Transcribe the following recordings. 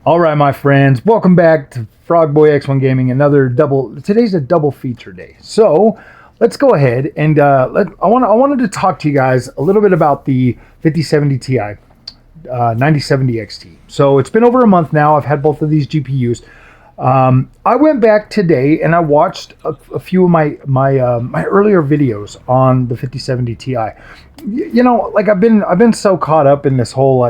All right, my friends, welcome back to Frogboy X1 Gaming. Today's a double feature day. So let's go ahead and I wanted to talk to you guys a little bit about the 5070 Ti, 9070 XT. So it's been over a month now. I've had both of these GPUs. I went back today and I watched a few of my earlier videos on the 5070 Ti. You know, like I've been so caught up in this whole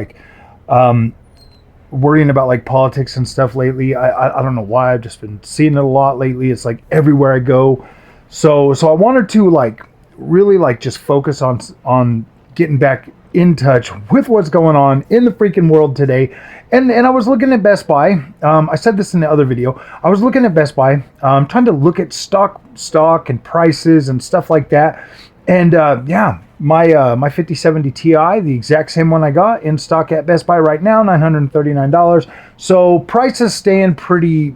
worrying about like politics and stuff lately. I don't know why. I've just been seeing it a lot lately. It's like everywhere I go. So I wanted to really just focus on getting back in touch with what's going on in the freaking world today. And I was looking at Best Buy. I said this in the other video. I was looking at Best Buy, trying to look at stock and prices and stuff like that. And yeah, my 5070 Ti, the exact same one I got in stock at Best Buy right now, $939. So prices staying pretty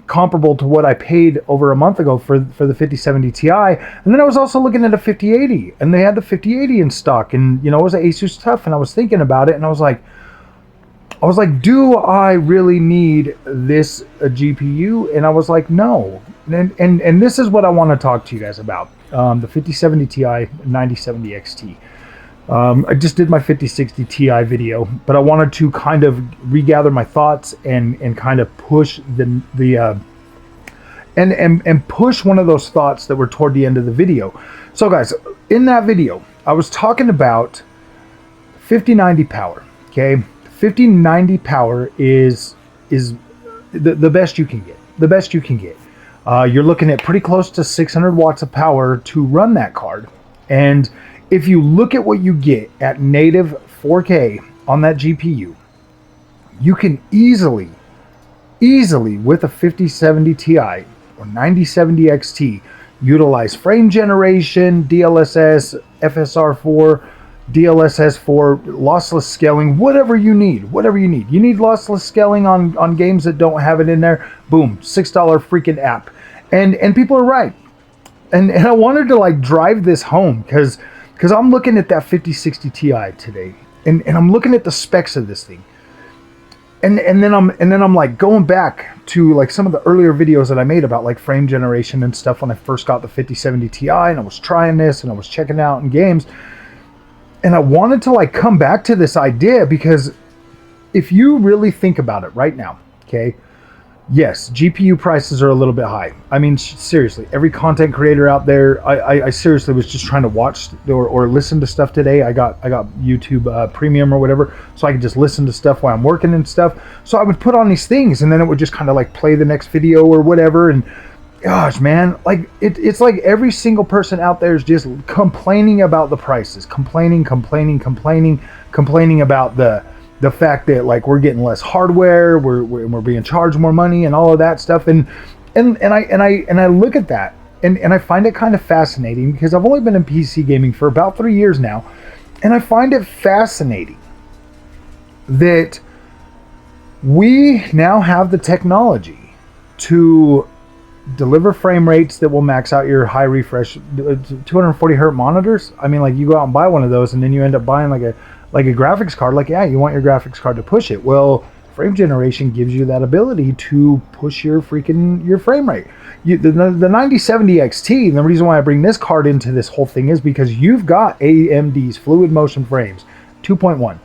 comparable to what I paid over a month ago for the 5070 Ti. And then I was also looking at a 5080, and they had the 5080 in stock, and you know, it was an Asus TUF, and I was thinking about it, and I was like, do I really need this GPU? And I was like, no. And this is what I want to talk to you guys about. The 5070 Ti, 9070 XT. I just did my 5060 Ti video, but I wanted to kind of regather my thoughts and kind of push and push one of those thoughts that were toward the end of the video. So guys, in that video, I was talking about 5090 power. Okay, 5090 power is the best you can get. The best you can get. You're looking at pretty close to 600 watts of power to run that card. And if you look at what you get at native 4K on that GPU, you can easily with a 5070 Ti or 9070 XT utilize frame generation, DLSS, FSR4, DLSS4, lossless scaling, whatever you need. You need lossless scaling on games that don't have it in there. Boom, $6 freaking app. And people are right. And I wanted to drive this home because I'm looking at that 5060 Ti today, and I'm looking at the specs of this thing. And then I'm like going back to some of the earlier videos that I made about frame generation and stuff when I first got the 5070 Ti, and I was trying this and I was checking it out in games. And I wanted to come back to this idea because if you really think about it right now, okay, yes, GPU prices are a little bit high. I mean, seriously, every content creator out there, I seriously was just trying to watch or listen to stuff today. I got YouTube Premium or whatever, so I could just listen to stuff while I'm working and stuff. So I would put on these things, and then it would just kind of play the next video or whatever. And gosh, man, it's like every single person out there is just complaining about the prices, complaining about the fact that we're getting less hardware, we're being charged more money and all of that stuff. And I look at that and I find it kind of fascinating because I've only been in PC gaming for about 3 years now, and I find it fascinating that we now have the technology to deliver frame rates that will max out your high refresh 240 hertz monitors. I mean, you go out and buy one of those, and then you end up buying a graphics card. Yeah, you want your graphics card to push it. Well, frame generation gives you that ability to push your frame rate. The 9070 XT, and the reason why I bring this card into this whole thing is because you've got AMD's fluid motion frames 2.1.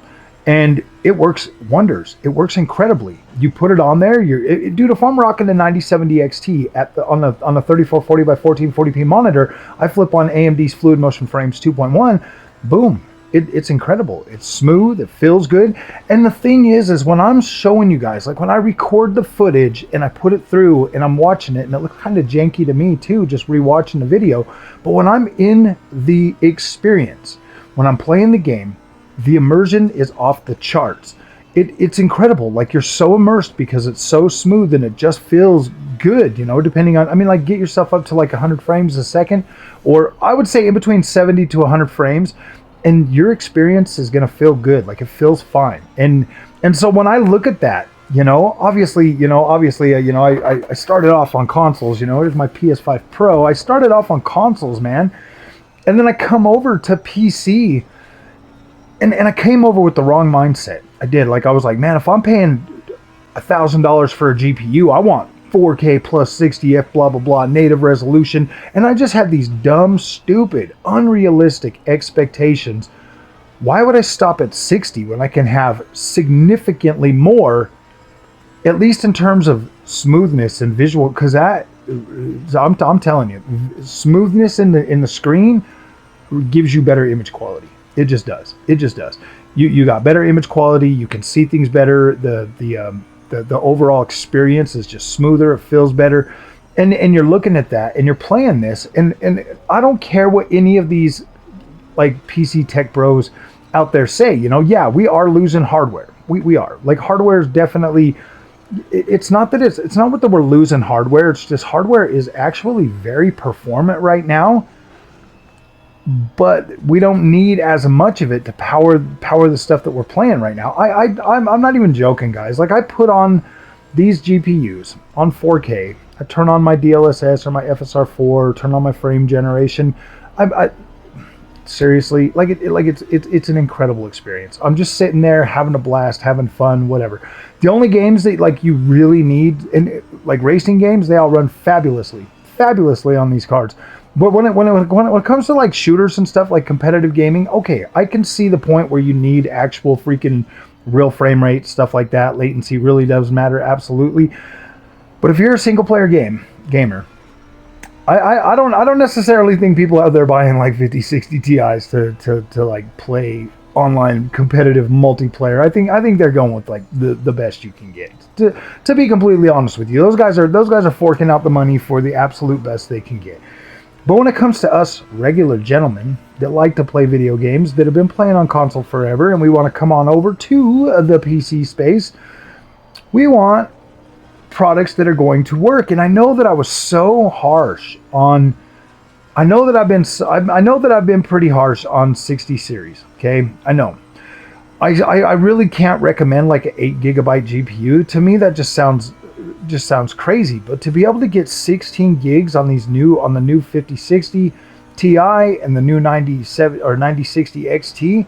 and it works wonders. It works incredibly. You put it on there, dude, if I'm rocking the 9070 XT on a 3440 by 1440p monitor, I flip on AMD's fluid motion frames 2.1, boom. It's incredible. It's smooth. It feels good. And the thing is when I'm showing you guys, when I record the footage and I put it through and I'm watching it, and it looks kind of janky to me too, just rewatching the video. But when I'm in the experience, when I'm playing the game, the immersion is off the charts. It's incredible. You're so immersed because it's so smooth and it just feels good, depending on, get yourself up to 100 frames a second, or I would say in between 70 to 100 frames. And your experience is going to feel good. It feels fine. And so when I look at that, obviously, I started off on consoles, here's my PS5 Pro. I started off on consoles, man. And then I come over to PC and I came over with the wrong mindset. I did. Like, I was like, man, if I'm paying $1,000 for a GPU, I want 4K plus 60F, blah, blah, blah, native resolution. And I just had these dumb, stupid, unrealistic expectations. Why would I stop at 60 when I can have significantly more, at least in terms of smoothness and visual? Because that, I'm telling you, smoothness in the screen gives you better image quality. It just does. It just does. You got better image quality. You can see things better. The overall experience is just smoother. It feels better, and you're looking at that and you're playing this, and I don't care what any of these like PC tech bros out there say. You know, yeah, we are losing hardware. We are. Like, hardware is definitely. It's not that it's not that we're losing hardware. It's just hardware is actually very performant right now, but we don't need as much of it to power the stuff that we're playing right now. I'm not even joking, guys. Like, I put on these GPUs on 4K. I turn on my DLSS or my FSR4, turn on my frame generation. I seriously, like it's an incredible experience. I'm just sitting there having a blast, having fun, whatever. The only games that like you really need, and like racing games, they all run fabulously on these cards. But when it comes to like shooters and stuff, like competitive gaming, okay, I can see the point where you need actual freaking real frame rate, stuff like that. Latency really does matter, absolutely. But if you're a single player gamer, I don't necessarily think people out there buying like 5060 Ti's to like play online competitive multiplayer. I think they're going with like the best you can get. To be completely honest with you, those guys are forking out the money for the absolute best they can get. But when it comes to us regular gentlemen that like to play video games, that have been playing on console forever, and we want to come on over to the PC space, we want products that are going to work. And I know that I was so harsh on, I know that I've been pretty harsh on 60 series. Okay, I know. I really can't recommend like an 8GB GPU. To me, that just sounds crazy. But to be able to get 16 gigs on the new 5060 Ti and the new 9060 XT,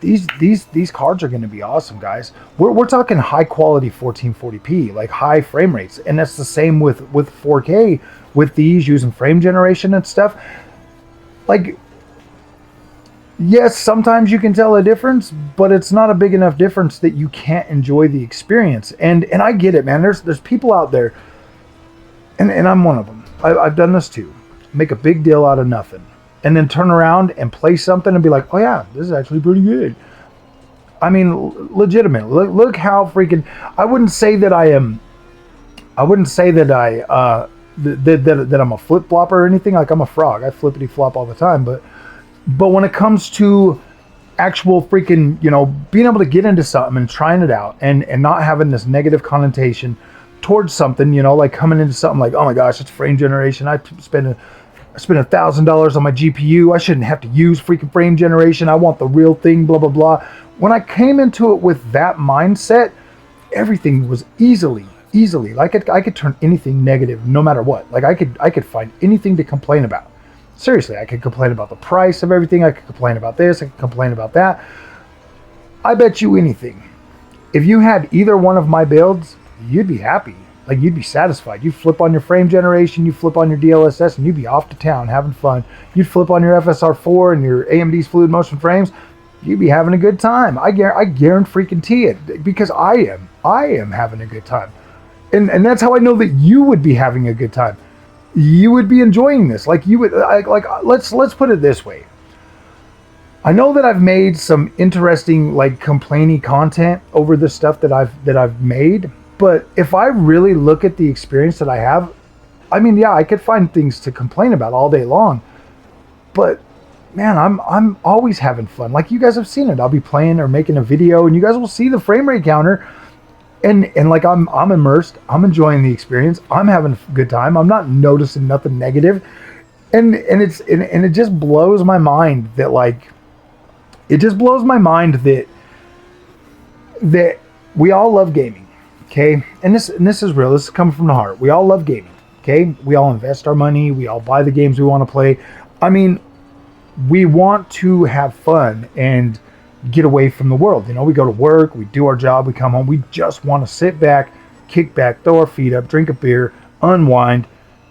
these cards are going to be awesome, guys. We're talking high quality 1440p, like high frame rates, and that's the same with 4K with these using frame generation and stuff. Like, yes, sometimes you can tell a difference, but it's not a big enough difference that you can't enjoy the experience. And I get it, man. There's people out there, and I'm one of them. I've done this too. Make a big deal out of nothing, and then turn around and play something and be like, oh yeah, this is actually pretty good. I mean, legitimate. Look how freaking. I wouldn't say that that I'm a flip flopper or anything. Like, I'm a frog. I flippity flop all the time, but when it comes to actual freaking, you know, being able to get into something and trying it out and not having this negative connotation towards something, you know, like coming into something like, oh my gosh, it's frame generation. I spent $1,000 on my GPU. I shouldn't have to use freaking frame generation. I want the real thing, blah, blah, blah. When I came into it with that mindset, everything was easily, like I could turn anything negative no matter what. Like, I could find anything to complain about. Seriously, I could complain about the price of everything. I could complain about this. I could complain about that. I bet you anything, if you had either one of my builds, you'd be happy. Like, you'd be satisfied. You'd flip on your frame generation, you flip on your DLSS, and you'd be off to town having fun. You'd flip on your FSR4 and your AMD's fluid motion frames. You'd be having a good time. I guarantee it, because I am having a good time. And that's how I know that you would be having a good time. You would be enjoying this. Like, you would, like, let's put it this way. I know that I've made some interesting, like, complainy content over the stuff that I've made, but if I really look at the experience that I have, I mean, yeah, I could find things to complain about all day long, but man, I'm always having fun. Like, you guys have seen it. I'll be playing or making a video, and you guys will see the frame rate counter. And like, I'm immersed. I'm enjoying the experience. I'm having a good time. I'm not noticing nothing negative. And it just blows my mind that, like, that we all love gaming, okay? And this is real. This is coming from the heart. We all love gaming, okay? We all invest our money. We all buy the games we want to play. I mean, we want to have fun, and get away from the world. You know, we go to work, we do our job, we come home, we just want to sit back, kick back, throw our feet up, drink a beer, unwind,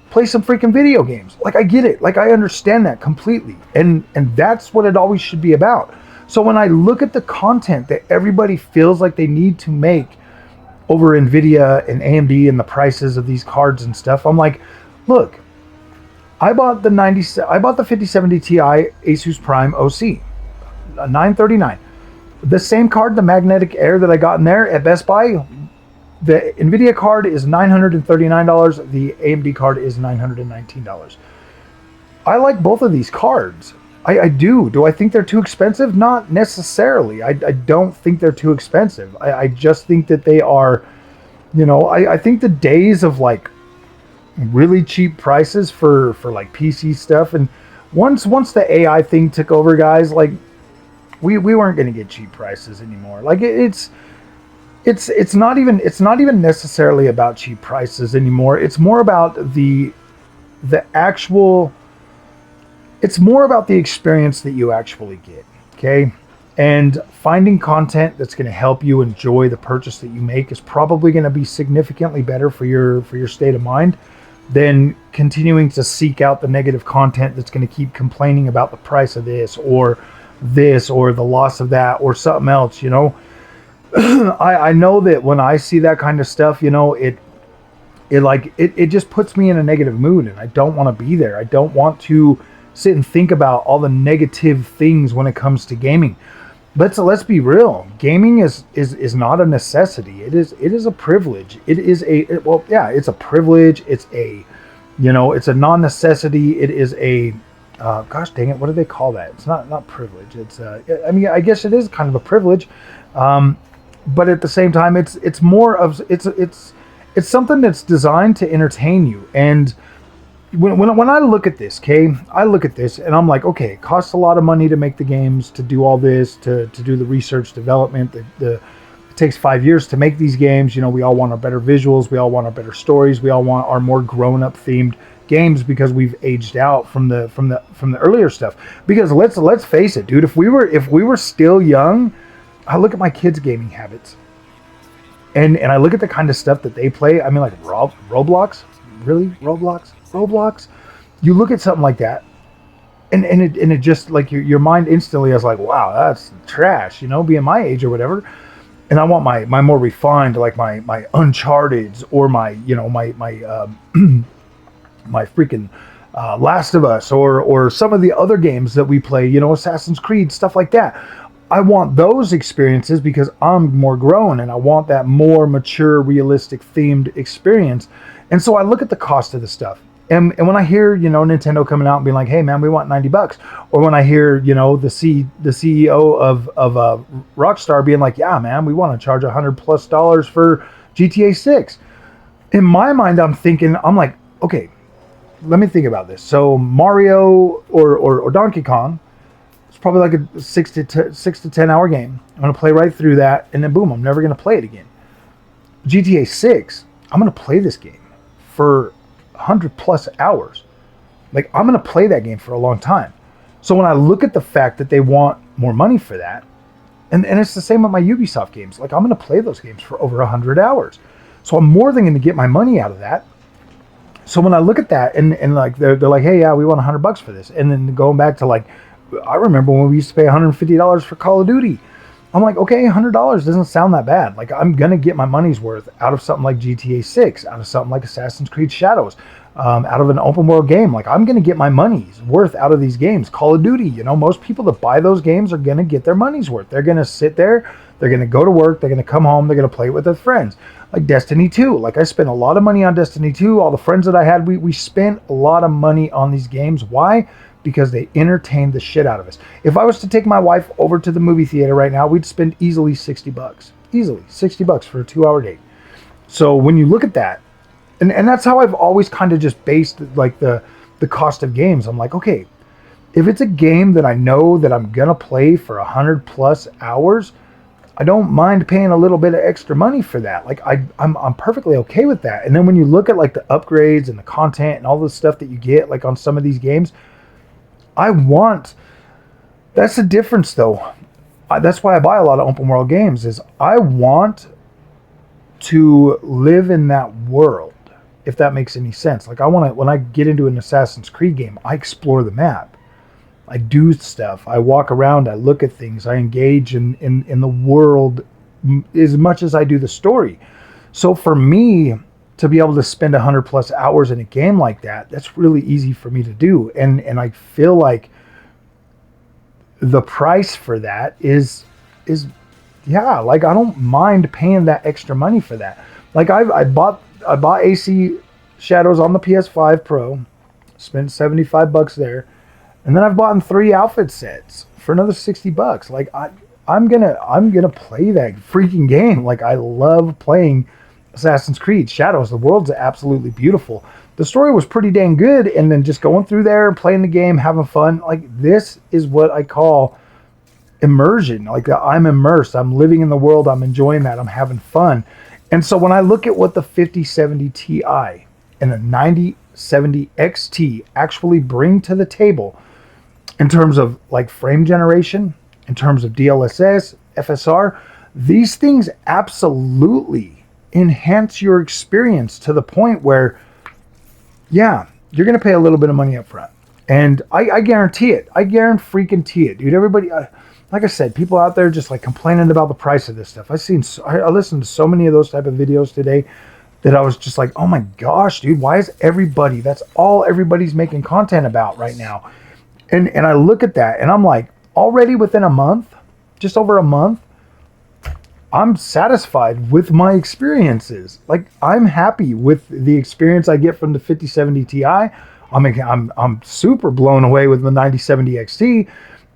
play some freaking video games. Like, I get it. Like, I understand that completely. And that's what it always should be about. So when I look at the content that everybody feels like they need to make over Nvidia and AMD and the prices of these cards and stuff, I'm like, look, I bought the 5070 Ti Asus Prime OC, $939. The same card, the Magnetic Air that I got in there at Best Buy, the Nvidia card is $939. The AMD card is $919. I like both of these cards. I do. Do I think they're too expensive? Not necessarily. I don't think they're too expensive. I just think that they are, you know, I think the days of like really cheap prices for like PC stuff, and once the AI thing took over, guys, like we weren't going to get cheap prices anymore. Like it's not even necessarily about cheap prices anymore. It's more about the actual, it's more about the experience that you actually get, okay? And finding content that's going to help you enjoy the purchase that you make is probably going to be significantly better for your state of mind than continuing to seek out the negative content that's going to keep complaining about the price of this or the loss of that or something else, you know? I know that when I see that kind of stuff, you know, it just puts me in a negative mood, and I don't want to be there. I don't want to sit and think about all the negative things when it comes to gaming. Let's be real. Gaming is not a necessity. It is a privilege. It's a privilege. It's a, you know, it's a non-necessity. It is a, gosh dang it, what do they call that? It's not privilege. It's I mean, I guess it is kind of a privilege, but at the same time, it's more of it's something that's designed to entertain you. And when I look at this, okay, I look at this and I'm like, okay, it costs a lot of money to make the games, to do all this, to do the research development. It takes 5 years to make these games. You know, we all want our better visuals, we all want our better stories, we all want our more grown-up themed games because we've aged out from the earlier stuff. Because let's face it, dude, if we were still young, I look at my kids' gaming habits, and I look at the kind of stuff that they play. I mean, like Roblox, really, Roblox. You look at something like that, and it just like your mind instantly is like, wow, that's trash, you know, being my age or whatever. And I want my more refined, like my Uncharted's or my, you know, my my freaking Last of Us or some of the other games that we play, you know, Assassin's Creed, stuff like that. I want those experiences because I'm more grown and I want that more mature, realistic themed experience. And so I look at the cost of the stuff. And when I hear, you know, Nintendo coming out and being like, hey man, we want $90, or when I hear, you know, the CEO of Rockstar being like, yeah man, we want to charge $100+ for GTA 6. In my mind, I'm like, okay, let me think about this. So Mario or Donkey Kong, it's probably like a 6 to 10 hour game. I'm gonna play right through that, and then boom, I'm never gonna play it again. GTA 6, I'm gonna play this game for 100+ hours. Like, I'm gonna play that game for a long time. So when I look at the fact that they want more money for that, and it's the same with my Ubisoft games, like I'm gonna play those games for over 100 hours. So I'm more than gonna get my money out of that. So when I look at that and like they're like, hey, yeah, we want $100 for this, and then going back to like, I remember when we used to pay $150 for Call of Duty. I'm like, okay, $100 doesn't sound that bad. Like, I'm gonna get my money's worth out of something like GTA 6, out of something like Assassin's Creed Shadows, out of an open world game. Like, I'm gonna get my money's worth out of these games. Call of Duty, you know, most people that buy those games are gonna get their money's worth. They're gonna sit there, they're gonna go to work, they're gonna come home, they're gonna play it with their friends. Like Destiny 2, like I spent a lot of money on Destiny 2. All the friends that I had, we spent a lot of money on these games. Why? Because they entertained the shit out of us. If I was to take my wife over to the movie theater right now, we'd spend easily $60. Easily $60 for a 2-hour date. So when you look at that, and that's how I've always kind of just based like the cost of games. I'm like, okay, if it's a game that I know that I'm gonna play for 100+ hours, I don't mind paying a little bit of extra money for that. Like I'm perfectly okay with that. And then when you look at like the upgrades and the content and all the stuff that you get like on some of these games, that's the difference though. that's why I buy a lot of open world games, is I want to live in that world, if that makes any sense. Like I want to, when I get into an Assassin's Creed game, I explore the map. I do stuff. I walk around. I look at things. I engage in the world as much as I do the story. So for me to be able to spend 100+ hours in a game like that, that's really easy for me to do. And I feel like the price for that is yeah, like I don't mind paying that extra money for that. Like I bought AC Shadows on the PS5 Pro, spent $75 there, and then I've bought 3 outfit sets for another $60. Like I'm gonna play that freaking game. Like I love playing Assassin's Creed Shadows. The world's absolutely beautiful. The story was pretty dang good, and then just going through there, playing the game, having fun. Like this is what I call immersion. Like I'm immersed. I'm living in the world. I'm enjoying that. I'm having fun. And so when I look at what the 5070 Ti and the 9070 XT actually bring to the table in terms of like frame generation, in terms of DLSS, FSR, these things absolutely enhance your experience to the point where, yeah, you're going to pay a little bit of money up front. And I guarantee it. I guarantee it, dude. Everybody, like I said, people out there just like complaining about the price of this stuff. I listened to so many of those type of videos today that I was just like, oh my gosh, dude, why is everybody, that's all everybody's making content about right now. And I look at that and I'm like, already within a month, just over a month, I'm satisfied with my experiences. Like I'm happy with the experience I get from the 5070 Ti. I'm super blown away with the 9070 XT.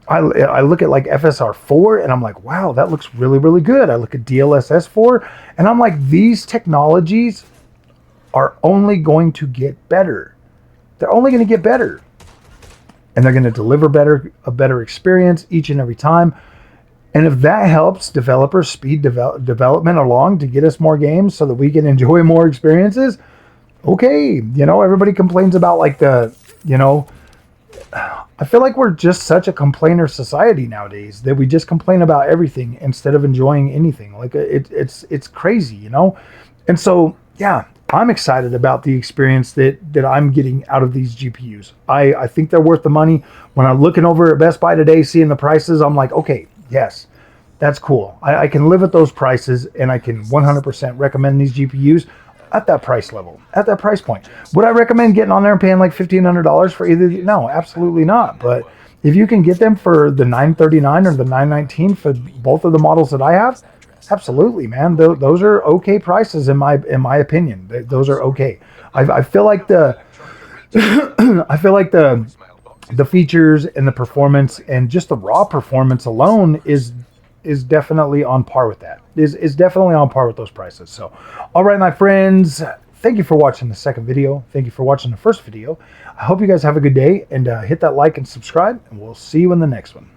I look at like FSR4 and I'm like, wow, that looks really, really good. I look at DLSS4 and I'm like, these technologies are only going to get better. They're only going to get better. And they're going to deliver a better experience each and every time. And if that helps developers speed development along to get us more games so that we can enjoy more experiences, okay. You know, everybody complains about like I feel like we're just such a complainer society nowadays that we just complain about everything instead of enjoying anything. Like it's crazy, you know? And so, yeah, I'm excited about the experience that I'm getting out of these GPUs. I think they're worth the money. When I'm looking over at Best Buy today, seeing the prices, I'm like, okay, yes, that's cool. I can live at those prices and I can 100% recommend these GPUs at that price level, at that price point. Would I recommend getting on there and paying like $1,500 for either? No, absolutely not. But if you can get them for the $939 or the $919 for both of the models that I have, absolutely, man. Those are okay prices in my opinion. Those are okay. I feel like the the features and the performance and just the raw performance alone is definitely on par with that. Is definitely on par with those prices. So, all right, my friends, thank you for watching the second video. Thank you for watching the first video. I hope you guys have a good day and hit that like and subscribe, and we'll see you in the next one.